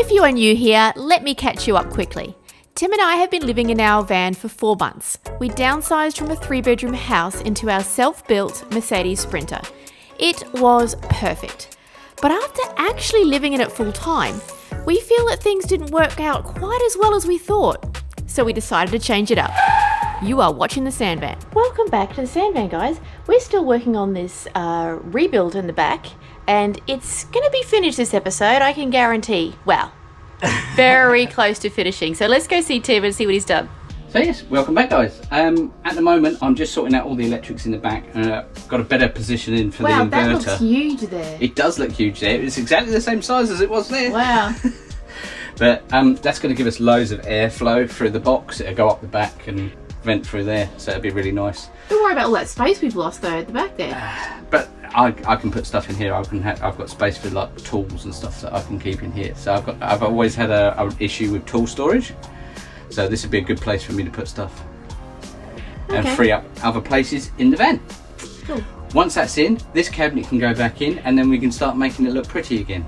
If you are new here, let me catch you up quickly. Tim and I have been living in our van for 4 months. We downsized from a 3-bedroom house into our self-built Mercedes Sprinter. It was perfect. But after actually living in it full time, we feel that things didn't work out quite as well as we thought. So we decided to change it up. You are watching the Sandvan. Welcome back to the Sandvan, guys. We're still working on this rebuild in the back, and it's going to be finished this episode, I can guarantee. Well, very close to finishing. So let's go see Tim and see what he's done. So yes, welcome back, guys. At the moment, I'm just sorting out all the electrics in the back, and got a better positioning for the inverter. Wow, that looks huge there. It does look huge there. It's exactly the same size as it was there. Wow. But that's going to give us loads of airflow through the box. It'll go up the back and vent through there, so it'll be really nice. Don't worry about all that space we've lost though at the back there. But I can put stuff in here. I've got space for like tools and stuff that I can keep in here. So I've always had an issue with tool storage. So this would be a good place for me to put stuff and free up other places in the van. Cool. Once that's in, this cabinet can go back in, and then we can start making it look pretty again.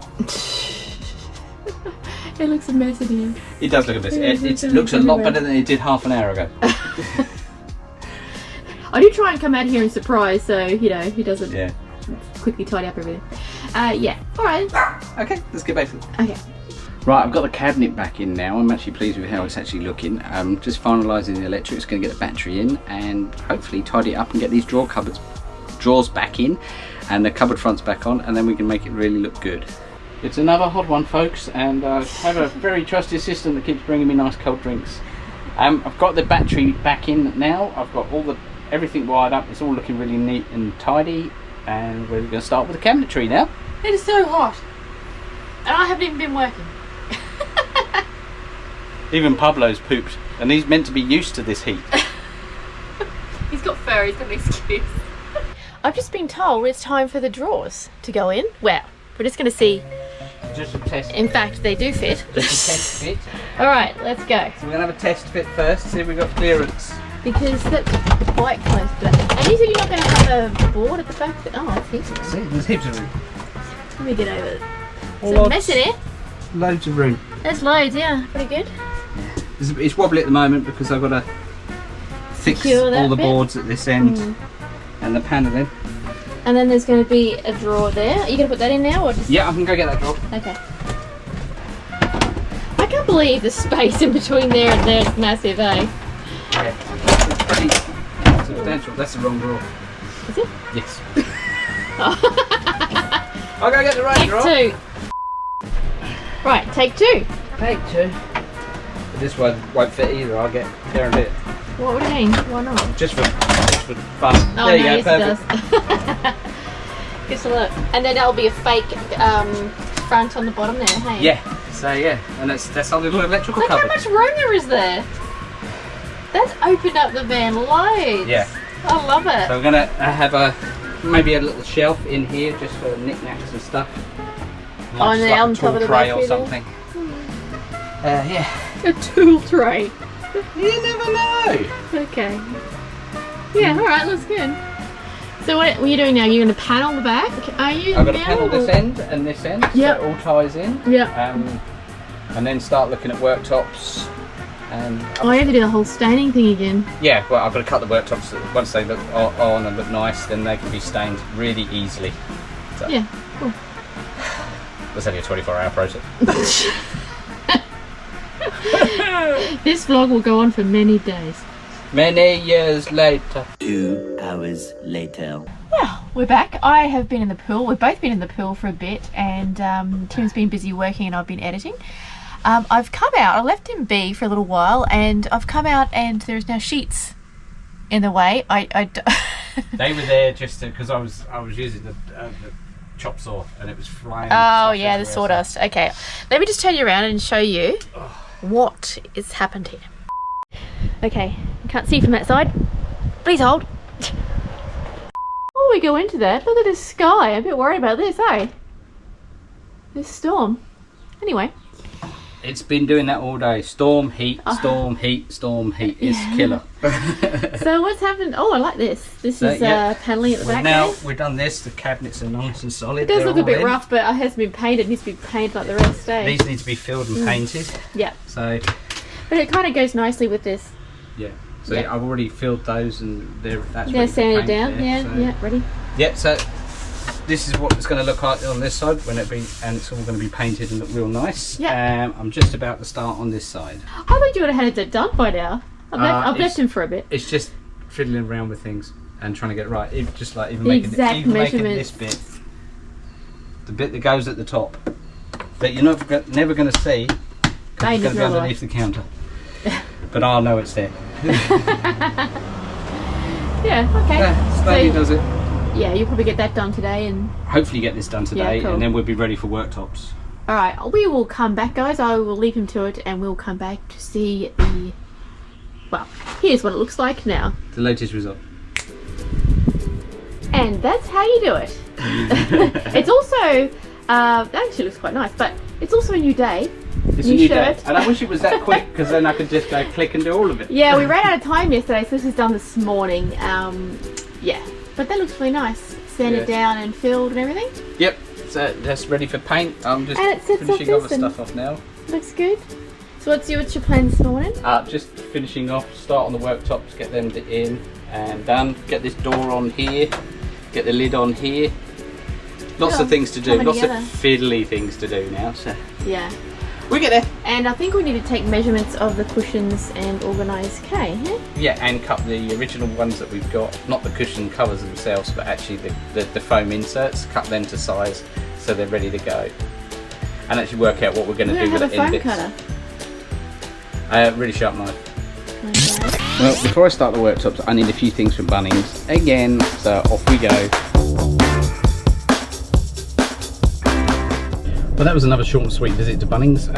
It looks a mess in here. It does look a mess. It looks a lot better than it did half an hour ago. I do try and come out here and surprise, so you know he doesn't quickly tidy up everything. Yeah. All right. Okay, let's get back to it. Okay. Right, I've got the cabinet back in now. I'm actually pleased with how it's actually looking. Just finalising the electrics, going to get the battery in and hopefully tidy it up and get these drawers back in and the cupboard fronts back on, and then we can make it really look good. It's another hot one, folks, and I have a very trusty assistant that keeps bringing me nice cold drinks. I've got the battery back in now. I've got everything wired up. It's all looking really neat and tidy, and we're going to start with the cabinetry now. It is so hot, and I haven't even been working. Even Pablo's pooped, and he's meant to be used to this heat. He's got fur, he's got an excuse. I've just been told it's time for the drawers to go in. Well, we're just going to see. Just a test. In fact, they do fit. Just a test fit. Alright, let's go. So we're going to have a test fit first, see if we've got clearance. Because that's quite close to that. And you said you're not going to have a board at the back? Oh, that's heaps of room. See, there's heaps of room. Let me get over it. There's a mess in here. Loads of room. There's loads, yeah. Pretty good. Yeah. It's wobbly at the moment because I've got to fix all the boards at this end and the panelling. And then there's going to be a drawer there. Are you going to put that in now? Or just... Yeah, I can go get that drawer. Okay. I can't believe the space in between there and there is massive, eh? Yeah, it's pretty substantial. That's the wrong drawer. Is it? Yes. I'll go get the right drawer. Take 2. Right, take 2. Take 2. But this one won't fit either. I'll get there and bit. What do you mean? Why not? Just for fun. Oh, there you no, go, yes, perfect. It does. Just a look. And then there'll be a fake front on the bottom there, hey? Yeah. So yeah, and that's our little electrical Look cupboard. how much room there is there. That's opened up the van loads. Yeah. I love it. So we're gonna have maybe a little shelf in here just for knickknacks and stuff. And then on top of the tray or battery something. Yeah. A tool tray. You never know. Okay. Yeah, alright, that's good. So what are you doing now? You're going to panel the back? Are you? I've got to panel this end and this end, so it all ties in. Yeah. And then start looking at worktops. Oh, you have to do the whole staining thing again. Yeah, well, I've got to cut the worktops. Once they look on and look nice, then they can be stained really easily. So, yeah, cool. That's only a 24-hour process. This vlog will go on for many days. Many years later. 2 hours later. Well, we're back. I have been in the pool. We've both been in the pool for a bit, and Tim's been busy working and I've been editing. I've come out. I left him be for a little while, and I've come out and there's now sheets in the way. They were there just because I was using the chop saw and it was flying. Oh yeah, the sawdust. Okay, let me just turn you around and show you what has happened here. Okay, I can't see from that side. Please hold. Before we go into that, look at this sky. I'm a bit worried about this, eh? This storm. Anyway. It's been doing that all day. Storm, heat, storm, heat, storm, heat. It's killer. So what's happened? Oh, I like this. This is paneling at the back. Now there. we've done this. The cabinets are nice and solid. It does look a bit rough, but it hasn't been painted. It needs to be painted like the rest. These need to be filled and painted. Yeah. So. But it kind of goes nicely with this. Yeah. So I've already filled those, and they're sanded down. Yeah, ready. Yeah. So this is what it's going to look like on this side and it's all going to be painted and look real nice. Yeah. I'm just about to start on this side. I thought you would have had it done by now. I've left him for a bit. It's just fiddling around with things and trying to get it right. Just like even making this bit, the bit that goes at the top, that you're never going to see because it's going to be underneath the counter. But I'll know it's there. Yeah. Okay. Yeah, Slady does it. Yeah, you'll probably get that done today, and hopefully get this done today, cool. and then we'll be ready for worktops. All right, we will come back, guys. I will leave him to it, and we'll come back to see the. Well, here's what it looks like now. The latest result. And that's how you do it. It's also that actually looks quite nice, but it's also a new day. It's a new day, and I wish it was that quick because then I could just go click and do all of it. Yeah, we ran out of time yesterday, so this was done this morning. Yeah, but that looks really nice. Sanded down and filled and everything. Yep, so that's ready for paint. I'm just finishing other stuff off now. Looks good. So what's your plan this morning? Just finishing off, start on the worktops, get them in and done. Get this door on here, get the lid on here. Lots of things to do, lots of fiddly things to do now. So yeah. We get there. And I think we need to take measurements of the cushions and organise Yeah, and cut the original ones that we've got, not the cushion covers themselves, but actually the foam inserts, cut them to size so they're ready to go. And actually work out what we're going to do with it in bits. Cutter. Really sharp knife. Okay. Well, before I start the worktops, I need a few things from Bunnings again, so off we go. Well, that was another short and sweet visit to Bunnings.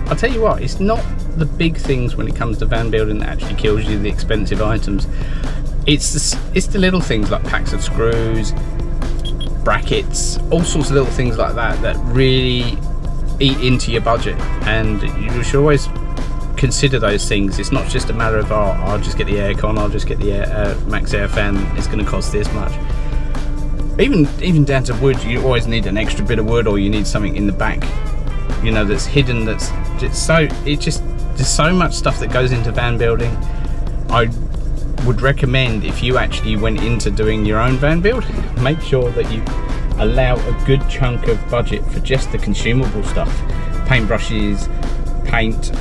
I'll tell you what, it's not the big things when it comes to van building that actually kills you, the expensive items. It's the little things like packs of screws, brackets, all sorts of little things like that that really eat into your budget, and you should always consider those things. It's not just a matter of, oh, I'll just get the aircon, I'll just get the max air fan, it's going to cost this much. Even down to wood, you always need an extra bit of wood, or you need something in the back, you know, that's hidden. There's so much stuff that goes into van building. I would recommend, if you actually went into doing your own van build, make sure that you allow a good chunk of budget for just the consumable stuff, paintbrushes, paint,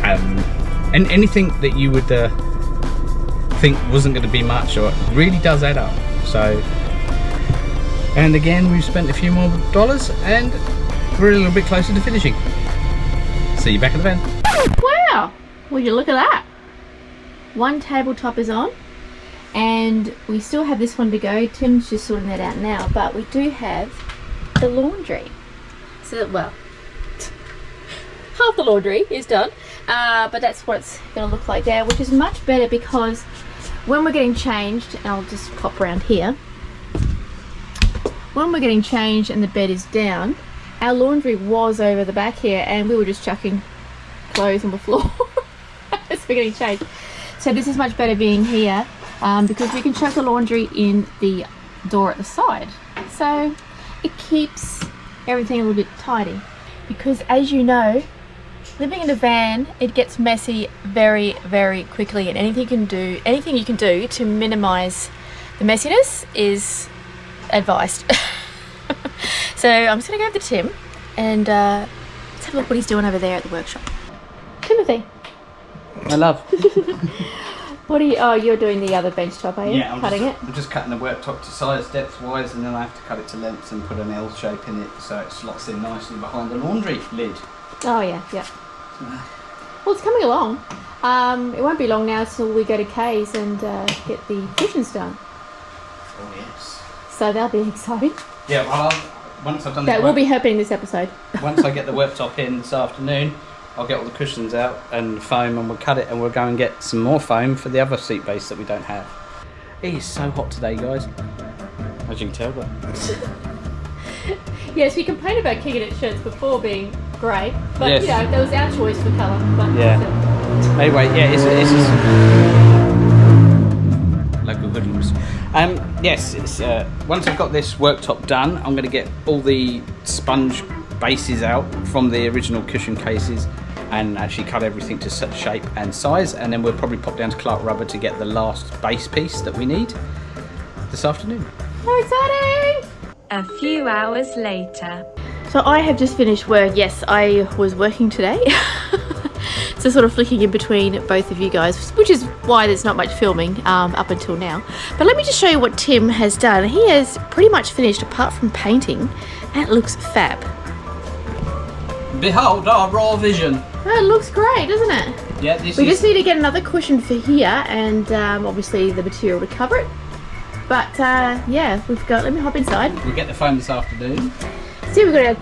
and anything that you would think wasn't going to be much, or it really does add up. So. And again, we've spent a few more dollars and we're a little bit closer to finishing. See you back at the van. Wow! Will you look at that? One tabletop is on and we still have this one to go. Tim's just sorting that out now, but we do have the laundry. So, well, half the laundry is done, but that's what it's going to look like there, which is much better because when we're getting changed, and I'll just pop around here. When we're getting changed and the bed is down, our laundry was over the back here and we were just chucking clothes on the floor as we're getting changed. So this is much better being here because we can chuck the laundry in the door at the side. So it keeps everything a little bit tidy. Because as you know, living in a van, it gets messy very, very quickly, and anything you can do to minimize the messiness is advised. So I'm just gonna go over to Tim and let's have a look what he's doing over there at the workshop. Timothy, my love. what are you? Oh, you're doing the other bench top, are you? Yeah, I'm just cutting the worktop to size depth wise, and then I have to cut it to length and put an L shape in it so it slots in nicely behind the laundry lid. Oh yeah. Well, it's coming along. It won't be long now till we go to Kay's and get the cushions done. Oh yes. So that'll be exciting. Yeah, well, once I've done that will be happening this episode. Once I get the worktop in this afternoon, I'll get all the cushions out and foam, and we'll cut it, and we'll go and get some more foam for the other seat base that we don't have. It is so hot today, guys. As you can tell, but yes, we complained about King and its shirts before being grey. But Yes. you know, that was our choice for colour. But Yeah. Anyway, yeah, it's just local hoodlums. Yes, it's once I've got this worktop done, I'm going to get all the sponge bases out from the original cushion cases and actually cut everything to such shape and size, and then we'll probably pop down to Clark Rubber to get the last base piece that we need this afternoon. How exciting! A few hours later. So I have just finished work. Yes, I was working today. So sort of flicking in between both of you guys, which is why there's not much filming up until now. But let me just show you what Tim has done. He has pretty much finished apart from painting, and it looks fab. Behold our raw vision. Oh, it looks great, doesn't it? Yeah, We just need to get another cushion for here and obviously the material to cover it. But yeah, we've got, let me hop inside. We'll get the foam this afternoon. See, we've got our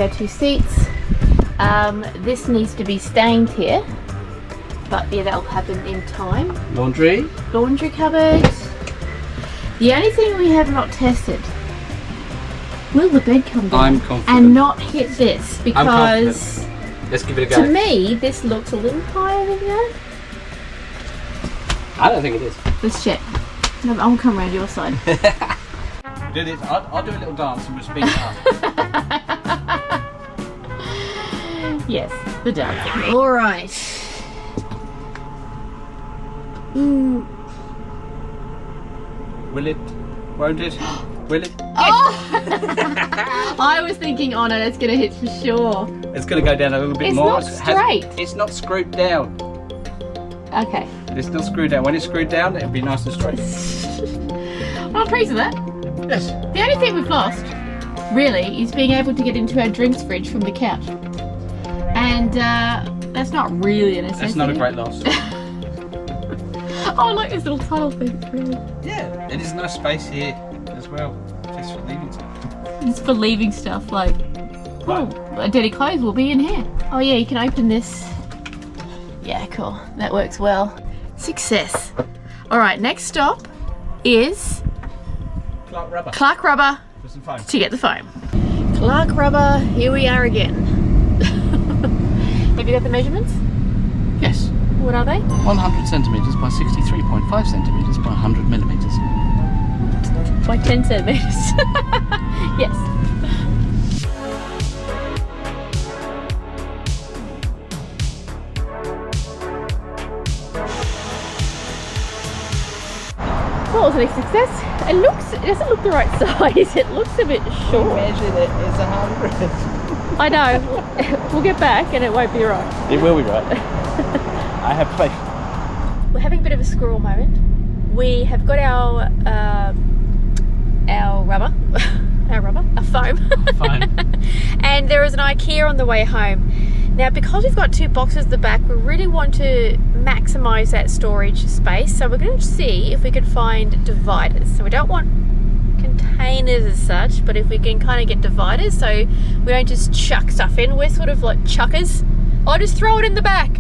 two seats. This needs to be stained here, but yeah, that'll happen in time. Laundry cupboard. The only thing we have not tested, will the bed come down I'm confident. and not hit this? Because Let's give it a go. to me, this looks a little higher than that. I don't think it is. Let's check. No, I'll come around your side. Do this. I'll do a little dance and we'll speed it up. Yes, the dancing. All right. Will it? Won't it? Will it? Oh! I was thinking, oh no, that's going to hit for sure. It's going to go down a little bit It's more. not straight. It's not screwed down. Okay. It's not screwed down. When it's screwed down, it'll be nice and straight. Well, I'm pleased with that. Yes. The only thing we've lost, really, is being able to get into our drinks fridge from the couch. And that's not really a necessity. That's not a great loss. Oh, look, this little tunnel thing. It's really... Yeah, it is nice space here as well. Just for leaving stuff. It's for leaving stuff, like, oh, dirty clothes will be in here. Oh yeah, you can open this. Yeah, cool. That works well. Success. All right, next stop is Clark Rubber. Clark Rubber For some foam. to get the foam. Clark Rubber, here we are again. Have you got the measurements? Yes. What are they? 100 centimetres by 63.5 centimetres by 100 millimetres. By 10 centimetres. Yes. Well, it was a big success. It doesn't look the right size. It looks a bit short. Measured it as 100. I know. We'll get back and it won't be right. It will be right. I have faith. We're having a bit of a squirrel moment. We have got our foam. And there is an IKEA on the way home. Now, because we've got two boxes at the back, we really want to maximise that storage space. So we're going to see if we can find dividers. So we don't want containers as such, but if we can kind of get dividers so we don't just chuck stuff in. We're sort of like chuckers. I'll just throw it in the back.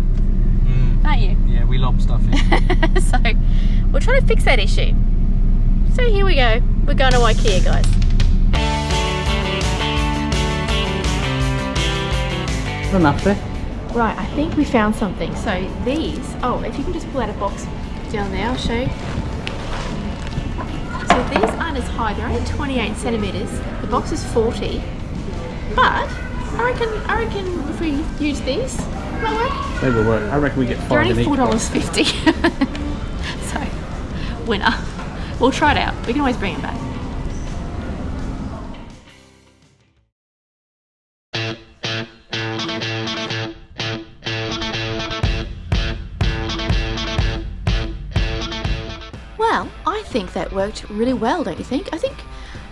Aren't you? Yeah, we lob stuff in. So we're trying to fix that issue. So here we go. We're going to IKEA, guys. Enough there. Right, I think we found something. So these, oh, if you can just pull out a box down there, I'll show you. So these aren't as high, they're only 28 centimetres. The box is 40. But I reckon if we use these, will that work? They will work. I reckon we get They're 5 only in each box. $4.50. So, winner. We'll try it out. We can always bring it back. Well, I think that worked really well, don't you think? I think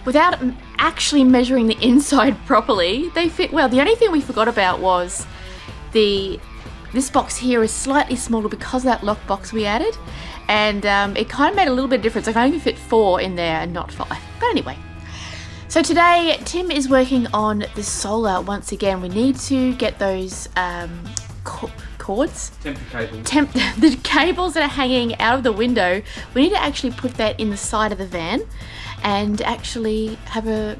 without actually measuring the inside properly, they fit well. The only thing we forgot about was this box here is slightly smaller because of that lock box we added, and it kind of made a little bit of difference. I can only fit 4 in there and not 5. But anyway, so today Tim is working on the solar once again. We need to get those cords, Temporary cable. the cables that are hanging out of the window. We need to actually put that in the side of the van and actually have a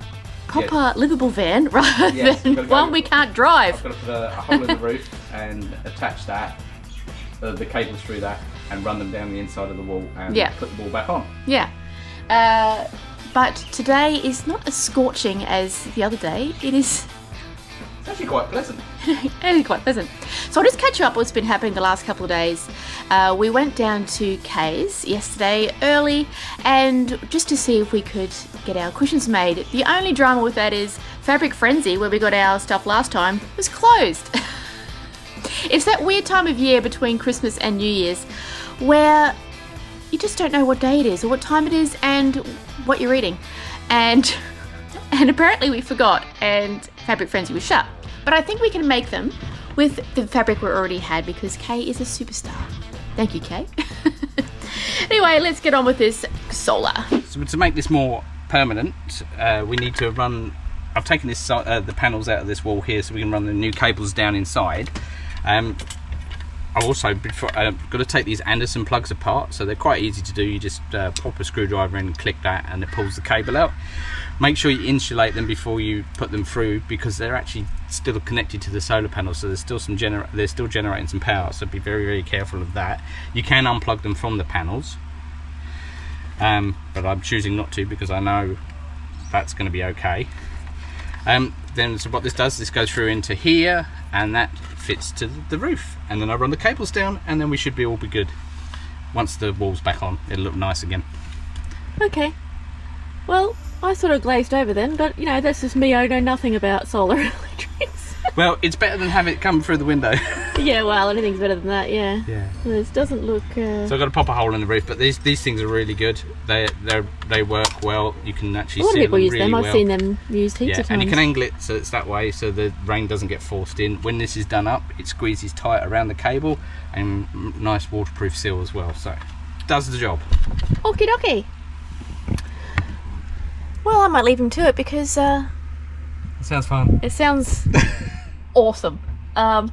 proper livable van rather than one we can't drive. I've got to put a hole in the roof and attach that, the cables through that, and run them down the inside of the wall and put the wall back on. Yeah. But today is not as scorching as the other day. It's actually quite pleasant. It is quite pleasant. So I'll just catch you up what's been happening the last couple of days. We went down to Kay's yesterday early and just to see if we could get our cushions made. The only drama with that is Fabric Frenzy, where we got our stuff last time, was closed. It's that weird time of year between Christmas and New Year's where you just don't know what day it is or what time it is and what you're eating. And apparently we forgot and Fabric Frenzy was shut. But I think we can make them with the fabric we already had because Kay is a superstar. Thank you, Kay. Anyway, let's get on with this solar. So to make this more permanent, we need to run, I've taken this the panels out of this wall here so we can run the new cables down inside. I've also got to take these Anderson plugs apart, so they're quite easy to do. You just pop a screwdriver in, click that, and it pulls the cable out. Make sure you insulate them before you put them through because they're actually still connected to the solar panel, so there's still some they're still generating some power. So be very, very careful of that. You can unplug them from the panels, but I'm choosing not to because I know that's going to be okay. Then so what this does, this goes through into here, and that fits to the roof, and then I run the cables down, and then we should all be good. Once the wall's back on, it'll look nice again. Okay. Well, I sort of glazed over then, but you know, that's just me. I know nothing about solar electrics. Well, it's better than having it come through the window. Yeah, well, anything's better than that, yeah. Yeah. This doesn't look... So I've got to pop a hole in the roof, but these things are really good. They work well. You can actually see them really well. A lot of people use them. I've seen them used heaps of times. And you can angle it so it's that way so the rain doesn't get forced in. When this is done up, it squeezes tight around the cable and nice waterproof seal as well. So it does the job. Okie dokie. Well, I might leave him to it because... It sounds fun. It sounds awesome. I've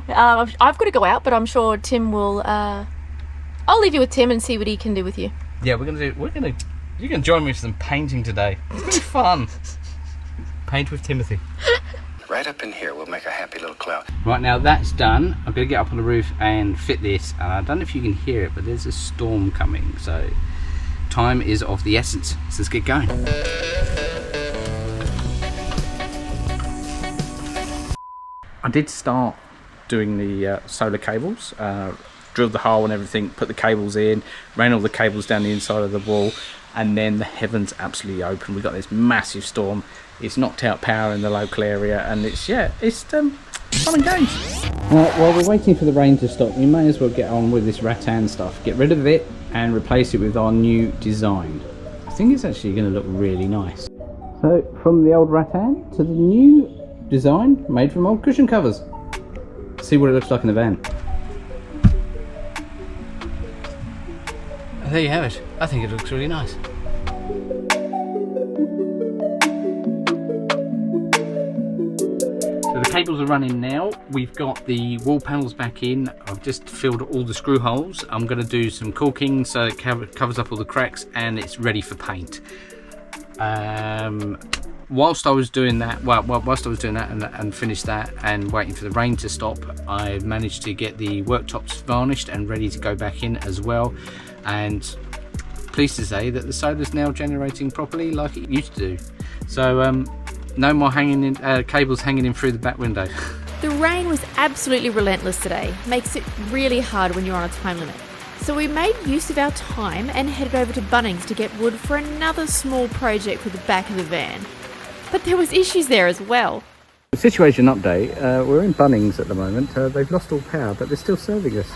got to go out, but I'm sure Tim will. I'll leave you with Tim and see what he can do with you. Yeah, you're gonna join me for some painting today. It's gonna be fun. Paint with Timothy. Right up in here, we'll make a happy little cloud. Right, now that's done. I'm gonna get up on the roof and fit this. I don't know if you can hear it, but there's a storm coming, so time is of the essence. So let's get going. I did start doing the solar cables, drilled the hole and everything, put the cables in, ran all the cables down the inside of the wall, and then the heavens absolutely opened. We got this massive storm. It's knocked out power in the local area, and it's fun and games. While we're waiting for the rain to stop, we may as well get on with this rattan stuff. Get rid of it and replace it with our new design. I think it's actually going to look really nice. So from the old rattan to the new design made from old cushion covers. See what it looks like in the van. And there you have it. I think it looks really nice. So the cables are running now. We've got the wall panels back in. I've just filled all the screw holes. I'm going to do some caulking so it covers up all the cracks and it's ready for paint. Whilst I was doing that, and finished that and waiting for the rain to stop, I managed to get the worktops varnished and ready to go back in as well. And pleased to say that the solar's now generating properly like it used to do. So no more cables hanging in through the back window. The rain was absolutely relentless today. Makes it really hard when you're on a time limit. So we made use of our time and headed over to Bunnings to get wood for another small project for the back of the van. But there was issues there as well. Situation update, we're in Bunnings at the moment. They've lost all power, but they're still serving us.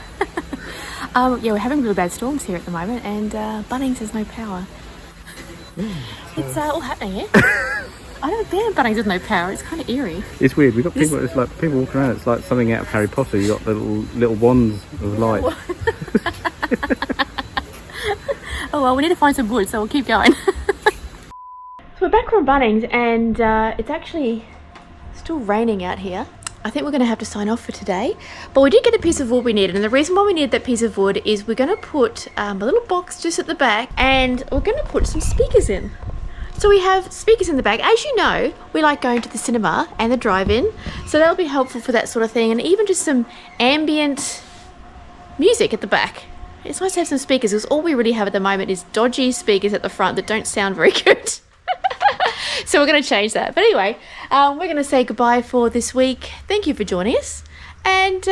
Yeah, we're having really bad storms here at the moment, and Bunnings has no power. It's all happening here. I don't think Bunnings has no power. It's kind of eerie. It's weird. We've got people. It's like people walking around. It's like something out of Harry Potter. You got the little wands of light. Oh well, we need to find some wood, so we'll keep going. So we're back from Bunnings, and it's actually still raining out here. I think we're going to have to sign off for today, but we did get the piece of wood we needed, and the reason why we needed that piece of wood is we're going to put a little box just at the back, and we're going to put some speakers in. So we have speakers in the back. As you know, we like going to the cinema and the drive-in, so that'll be helpful for that sort of thing, and even just some ambient music at the back. It's nice to have some speakers, because all we really have at the moment is dodgy speakers at the front that don't sound very good. So we're going to change that. But anyway, we're going to say goodbye for this week. Thank you for joining us, and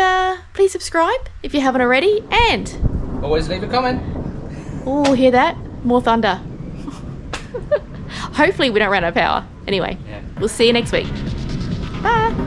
please subscribe if you haven't already, and Always leave a comment. oh, hear that? More thunder. Hopefully we don't run out of power. Anyway, We'll see you next week. Bye.